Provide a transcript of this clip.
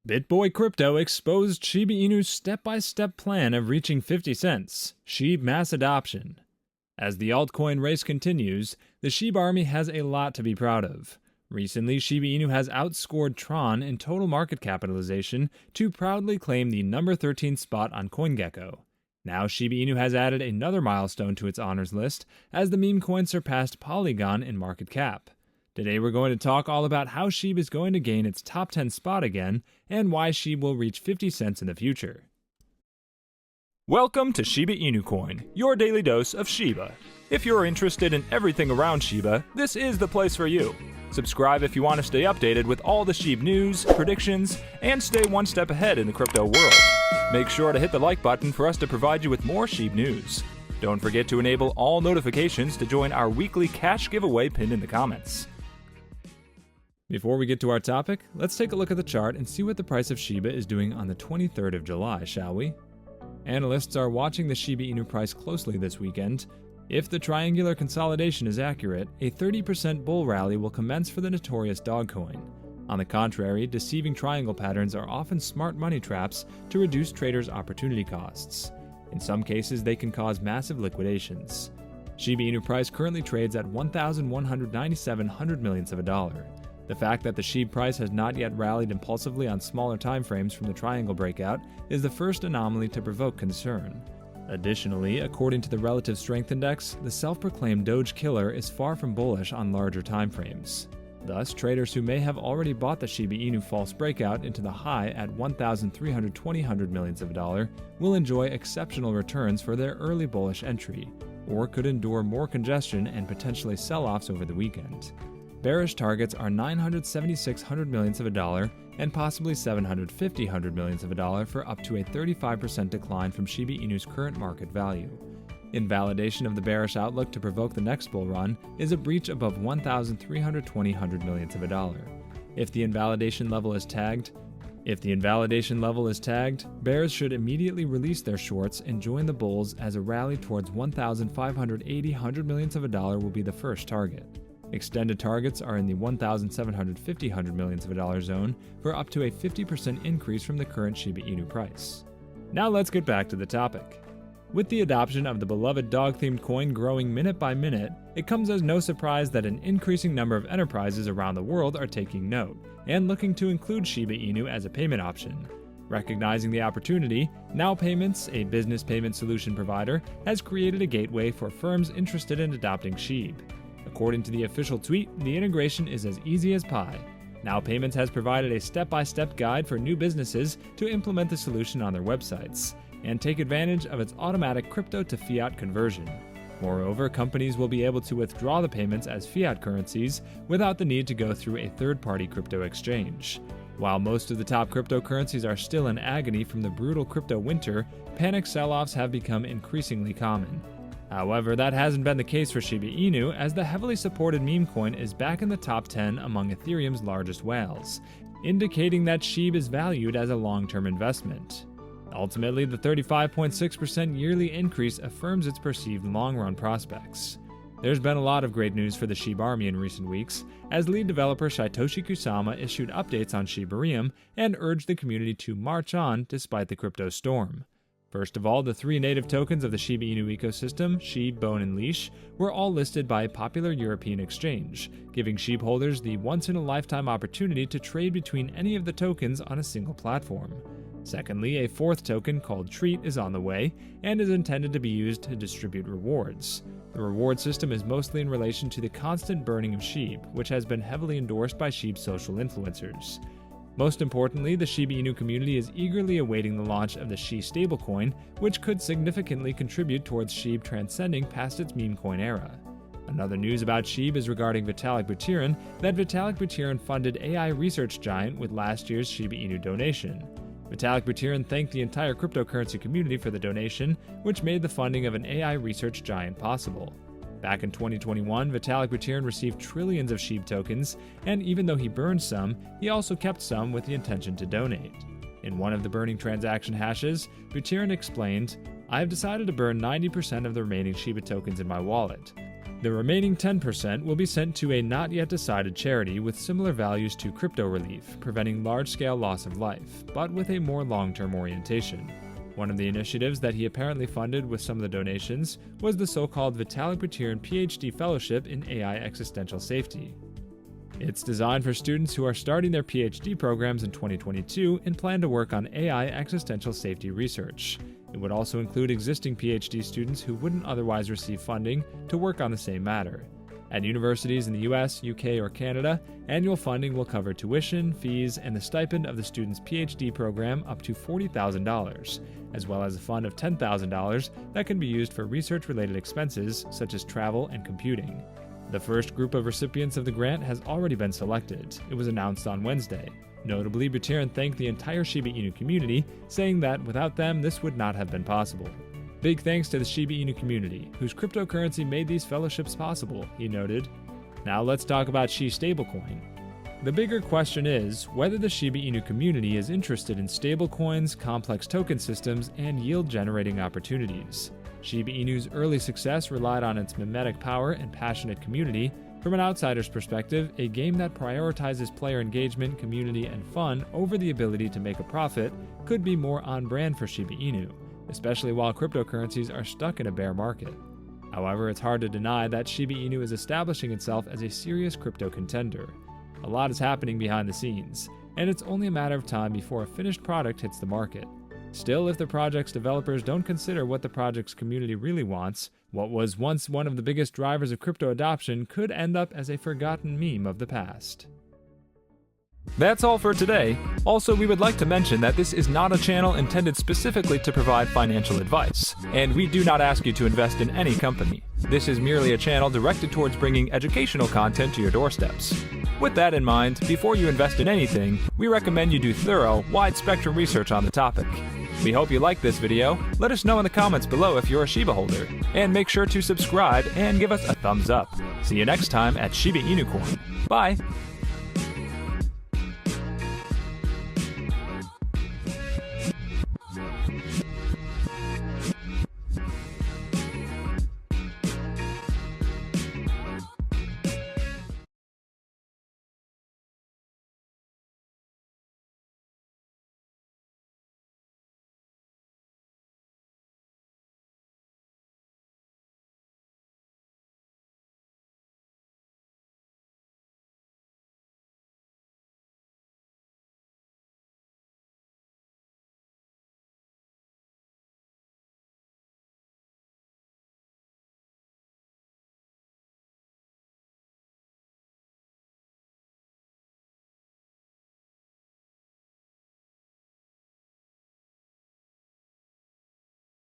BitBoy Crypto exposed Shiba Inu's step-by-step plan of reaching 50 cents, SHIB mass adoption. As the altcoin race continues, the SHIB army has a lot to be proud of. Recently, Shiba Inu has outscored Tron in total market capitalization to proudly claim the number 13 spot on CoinGecko. Now Shiba Inu has added another milestone to its honors list as the meme coin surpassed Polygon in market cap. Today we're going to talk all about how SHIB is going to gain its top 10 spot again, and why SHIB will reach 50 cents in the future. Welcome to Shiba Inu Coin, your daily dose of Shiba. If you're interested in everything around Shiba, this is the place for you. Subscribe if you want to stay updated with all the SHIB news, predictions, and stay one step ahead in the crypto world. Make sure to hit the like button for us to provide you with more SHIB news. Don't forget to enable all notifications to join our weekly cash giveaway pinned in the comments. Before we get to our topic, let's take a look at the chart and see what the price of Shiba is doing on the 23rd of July, shall we? Analysts are watching the Shiba Inu price closely this weekend. If the triangular consolidation is accurate, a 30% bull rally will commence for the notorious dog coin. On the contrary, deceiving triangle patterns are often smart money traps to reduce traders' opportunity costs. In some cases, they can cause massive liquidations. Shiba Inu price currently trades at 1,197 hundred-millionths of a dollar. The fact that the SHIB price has not yet rallied impulsively on smaller timeframes from the triangle breakout is the first anomaly to provoke concern. Additionally, according to the Relative Strength Index, the self-proclaimed Doge killer is far from bullish on larger timeframes. Thus, traders who may have already bought the Shiba Inu false breakout into the high at 1,320 hundred-millionths of a dollar will enjoy exceptional returns for their early bullish entry, or could endure more congestion and potentially sell-offs over the weekend. Bearish targets are 976 hundred-millionths of a dollar and possibly 750 hundred-millionths of a dollar for up to a 35% decline from Shiba Inu's current market value. Invalidation of the bearish outlook to provoke the next bull run is a breach above 1,320 hundred-millionths of a dollar. If the invalidation level is tagged, bears should immediately release their shorts and join the bulls as a rally towards 1,580 hundred-millionths of a dollar will be the first target. Extended targets are in the 1,750 hundred-millionths of a dollar zone for up to a 50% increase from the current Shiba Inu price. Now let's get back to the topic. With the adoption of the beloved dog-themed coin growing minute by minute, it comes as no surprise that an increasing number of enterprises around the world are taking note and looking to include Shiba Inu as a payment option. Recognizing the opportunity, NOWPayments, a business payment solution provider, has created a gateway for firms interested in adopting SHIB. According to the official tweet, the integration is as easy as pie. NOWPayments has provided a step-by-step guide for new businesses to implement the solution on their websites and take advantage of its automatic crypto to fiat conversion. Moreover, companies will be able to withdraw the payments as fiat currencies without the need to go through a third-party crypto exchange. While most of the top cryptocurrencies are still in agony from the brutal crypto winter, panic sell-offs have become increasingly common. However, that hasn't been the case for Shiba Inu, as the heavily supported meme coin is back in the top 10 among Ethereum's largest whales, indicating that SHIB is valued as a long-term investment. Ultimately, the 35.6% yearly increase affirms its perceived long-run prospects. There's been a lot of great news for the SHIB army in recent weeks, as lead developer Satoshi Kusama issued updates on Shibarium and urged the community to march on despite the crypto storm. First of all, the three native tokens of the Shiba Inu ecosystem, SHIB, Bone, and Leash, were all listed by a popular European exchange, giving SHIB holders the once-in-a-lifetime opportunity to trade between any of the tokens on a single platform. Secondly, a fourth token called Treat is on the way and is intended to be used to distribute rewards. The reward system is mostly in relation to the constant burning of SHIB, which has been heavily endorsed by SHIB social influencers. Most importantly, the Shiba Inu community is eagerly awaiting the launch of the SHI stablecoin, which could significantly contribute towards SHIB transcending past its meme coin era. Another news about SHIB is regarding Vitalik Buterin, that Vitalik Buterin funded AI research giant with last year's Shiba Inu donation. Vitalik Buterin thanked the entire cryptocurrency community for the donation, which made the funding of an AI research giant possible. Back in 2021, Vitalik Buterin received trillions of SHIB tokens, and even though he burned some, he also kept some with the intention to donate. In one of the burning transaction hashes, Buterin explained, "I have decided to burn 90% of the remaining Shiba tokens in my wallet. The remaining 10% will be sent to a not yet decided charity with similar values to Crypto Relief, preventing large-scale loss of life, but with a more long-term orientation. One of the initiatives that he apparently funded with some of the donations was the so-called Vitalik PhD Fellowship in AI Existential Safety. It's designed for students who are starting their PhD programs in 2022 and plan to work on AI existential safety research. It would also include existing PhD students who wouldn't otherwise receive funding to work on the same matter. At universities in the US, UK, or Canada, annual funding will cover tuition, fees, and the stipend of the student's PhD program up to $40,000, as well as a fund of $10,000 that can be used for research-related expenses such as travel and computing. The first group of recipients of the grant has already been selected. It was announced on Wednesday. Notably, Buterin thanked the entire Shiba Inu community, saying that without them, this would not have been possible. Big thanks to the Shiba Inu community, whose cryptocurrency made these fellowships possible, he noted. Now let's talk about SHIB stablecoin. The bigger question is whether the Shiba Inu community is interested in stablecoins, complex token systems, and yield-generating opportunities. Shiba Inu's early success relied on its mimetic power and passionate community. From an outsider's perspective, a game that prioritizes player engagement, community, and fun over the ability to make a profit could be more on brand for Shiba Inu, especially while cryptocurrencies are stuck in a bear market. However, it's hard to deny that Shiba Inu is establishing itself as a serious crypto contender. A lot is happening behind the scenes, and it's only a matter of time before a finished product hits the market. Still, if the project's developers don't consider what the project's community really wants, what was once one of the biggest drivers of crypto adoption could end up as a forgotten meme of the past. That's all for today. Also, we would like to mention that this is not a channel intended specifically to provide financial advice, and we do not ask you to invest in any company. This is merely a channel directed towards bringing educational content to your doorsteps. With that in mind, before you invest in anything, we recommend you do thorough, wide-spectrum research on the topic. We hope you liked this video. Let us know in the comments below if you're a Shiba holder, and make sure to subscribe and give us a thumbs up. See you next time at Shiba Inu Coin. Bye!